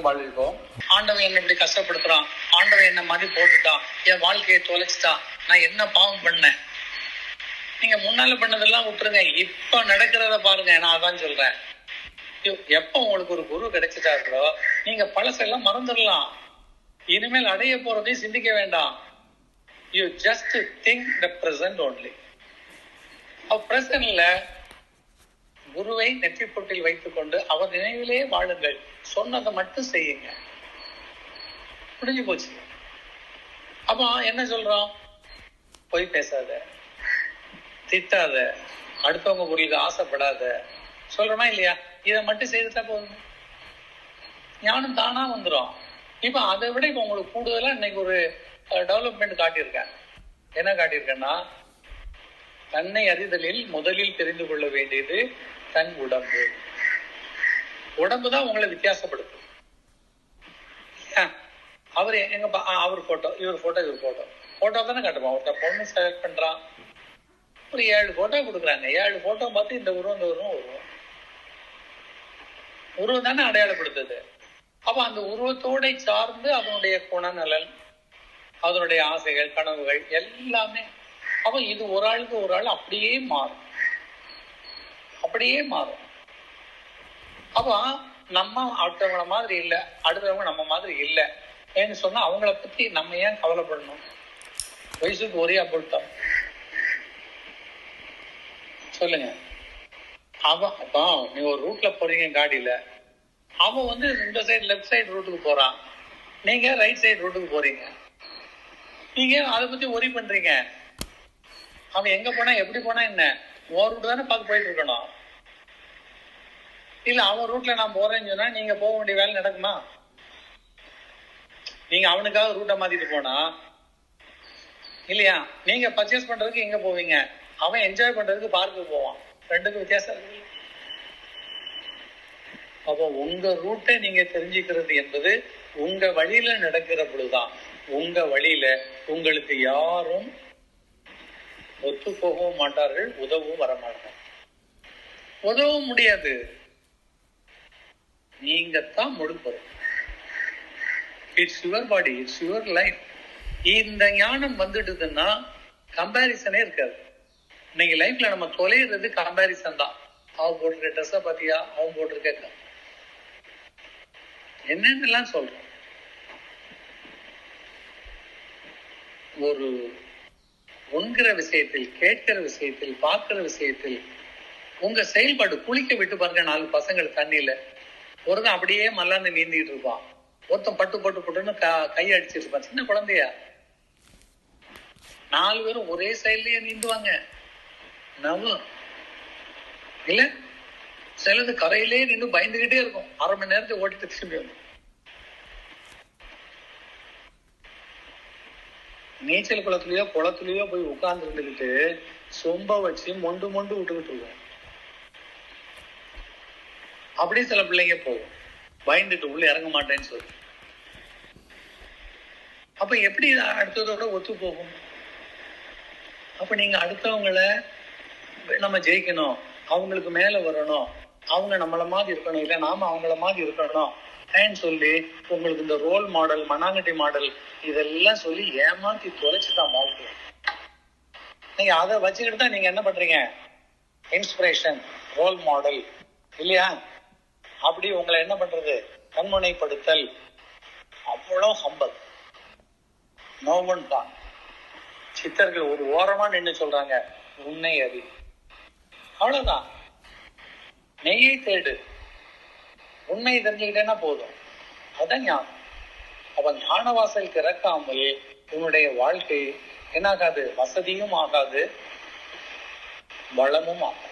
வாழ்வும் வாழ்விப்போம். ஆண்டவன் என்ன இப்படி கஷ்டப்படுத்துறான், ஆண்டவன் என்ன மதி போட்டுட்டான், என் வாழ்க்கையை தொலைச்சிட்டான், நான் என்ன பாவம் பண்ணேன். நீங்க முன்னால பண்ணதெல்லாம் விட்டுருங்க, இப்ப நடக்கிறத பாருங்க. நான் அதான் சொல்றேன், எப்ப உங்களுக்கு ஒரு குரு கிடைச்சிட்டார்களோ நீங்க பழசெல்லாம் மறந்துடலாம். இனிமேல் அடைய போறதையும் சிந்திக்க வேண்டாம். You just think the present only. பிரசன்ட்ல குருவை நெற்றி பொட்டில் வைத்துக் கொண்டு அவர் நினைவிலே வாழுங்கள். சொன்னதை மட்டும் செய்யுங்க. முடிஞ்சு போச்சு. அப்ப என்ன சொல்றோம்? பொய் பேசாத, திட்டாத, அடுத்தவங்க பொருளுக்கு ஆசைப்படாத சொல்றோமா இல்லையா? இதை மட்டும் செய்துட்டா போதும், ஞானம் தானா வந்துடும். இப்ப அதை விட இப்ப உங்களுக்கு கூடுதலா இன்னைக்கு ஒரு டெவலப்மெண்ட் காட்டியிருக்கேன். என்ன காட்டியிருக்கேன்னா, தன்னை அறிதலில் முதலில் தெரிந்து கொள்ள வேண்டியது தன் உடம்பு. உடம்புதான் உங்களை வித்தியாசப்படுத்தும். அவர் எங்க அவர் போட்டோ, இவர் போட்டோ, இவர் போட்டோ, போட்டோ தானே காட்டுவோம். ஒருத்தர் பொண்ணு செலக்ட் பண்றான், ஒரு 7 போட்டோ கொடுக்குறாங்க. 7 போட்டோ பார்த்து இந்த உருவம் இந்த உருவம் உருவம் உருவம் தானே அடையாளப்படுத்துது. அப்ப அந்த உருவத்தோட சார்ந்து அதனுடைய குணநலன், அதனுடைய ஆசைகள், கனவுகள் எல்லாமே. அப்ப இது ஒரு ஆளுக்கு ஒரு ஆள் அப்படியே மாறும், அப்படியே மாறும். அப்ப நம்ம அடுத்தவங்கள மாதிரி இல்லை, அடுத்தவங்க நம்ம மாதிரி இல்லை ஏன்னு சொன்னா அவங்கள பத்தி நம்ம ஏன் கவலைப்படணும்? வயசுக்கு ஒரே அப்பொழுத்தான் சொல்லுங்க. அப்போ நீ ஒரு ரூட்ல போறீங்க காடியில, அவன் வந்து இந்த சைடு லெஃப்ட் சைடு ரூட்டுக்கு போறான், நீங்க ரைட் சைடு ரூட்டுக்கு போறீங்க. நீங்க அதை பத்தி ஒரி பண்றீங்க. அவன் எங்க போனா எப்படி போனா என்ன, ஒரு ரூட் தானே பார்த்து போயிட்டு இருக்கணும். இல்ல அவன் ரூட்ல நான் போறேன்னு சொன்னா நீங்க போக வேண்டிய வேலை நடக்குமா? நீங்க அவனுக்காக ரூட்டை மாத்திட்டு போனா இல்லையா? நீங்க பர்ச்சேஸ் பண்றதுக்கு எங்க போவீங்க, அவன் என்ஜாய் பண்றதுக்கு பார்க்கு போவான். ரெண்டுக்கும் வித்தியாசம் இருக்கு. அப்போ உங்க ரூட்டை நீங்க தெரிஞ்சுக்கிறது என்பது உங்க வழியில நடக்கிற பொழுதுதான். உங்க வழியில உங்களுக்கு யாரும் ஒத்து போகவும் மாட்டார்கள், உதவும் வரமாட்டார்கள். உதவும் முடியாது, நீங்க தான் முழுப்பது. It's your body, it's your life. இந்த ஞானம் வந்துடுதுன்னா கம்பாரிசனே இருக்காது. இன்னைக்கு லைஃப்ல நம்ம தொலைகிறது கம்பாரிசன் தான். அவன் போட்டிருக்க ட்ரெஸ்ஸை பார்த்தியா, அவன் போட்டிருக்க என்னென்னலாம் சொல்றோம். ஒரு உண்கிற விஷயத்தில், கேட்கிற விஷயத்தில், பார்க்கிற விஷயத்தில் உங்க செயல்பாடு. குளிக்க விட்டு பாருங்க 4 பசங்கள் தண்ணியில, ஒருத்தன் அப்படியே மல்லாந்து நீந்திட்டு இருப்பான், ஒருத்தன் பட்டு பட்டு பட்டுன்னு கையை அடிச்சிட்டு இருப்பான். சின்ன குழந்தையா 4 பேரும் ஒரே சைட்லயே நீந்துவாங்க. நவ இல்ல, சிலது கரையிலே நின்று பயந்துகிட்டே இருக்கும், 1/2 மணி நேரத்தை ஓட்டிட்டு திரும்பி வந்து. நீச்சல் குளத்துலயோ குளத்துலயோ போய் உட்கார்ந்து இருந்துகிட்டு சொம்ப வச்சு மொண்டு மொண்டு விட்டுக்கிட்டு இருக்கோம். அப்படியே சில பிள்ளைங்க போகும், பயந்துட்டு உள்ள இறங்க மாட்டேன்னு சொல்லி. அப்ப எப்படி அடுத்ததோட ஒத்து போகும்? அப்ப நீங்க அடுத்தவங்களை நம்ம ஜெயிக்கணும், அவங்களுக்கு மேல வரணும், அவங்க நம்மள மாதிரி இருக்கணும், இல்ல நாம அவங்கள மாதிரி இருக்கணும் சொல்லி உங்களுக்கு இந்த ரோல் மாடல், மண்ணாங்கட்டி மாடல் இதெல்லாம் சொல்லி ஏமாத்தி தொலைச்சுதான் வாழ்க்கை. நீங்க அதை வச்சுக்கிட்டு தான் நீங்க என்ன பண்றீங்க, இன்ஸ்பிரேஷன், ரோல் மாடல் இல்லையா? அப்படி உங்களை என்ன பண்றது, கண்முனைப்படுத்தல். அவ்வளவு ஹம்பல், நோவன் தான். சித்தர்கள் ஒரு ஓரமா நின்று சொல்றாங்க, உன்னை அறி. அவ்வளவுதான், நெய்யை தேடு, உண்மையை தெரிஞ்சுக்கிட்டேன்னா போதும். அதான் ஞானம். அப்ப ஞான வாசல் திறக்காமல் உன்னுடைய வாழ்க்கை என்னாகாது, வசதியும் ஆகாது, வளமும் ஆகாது.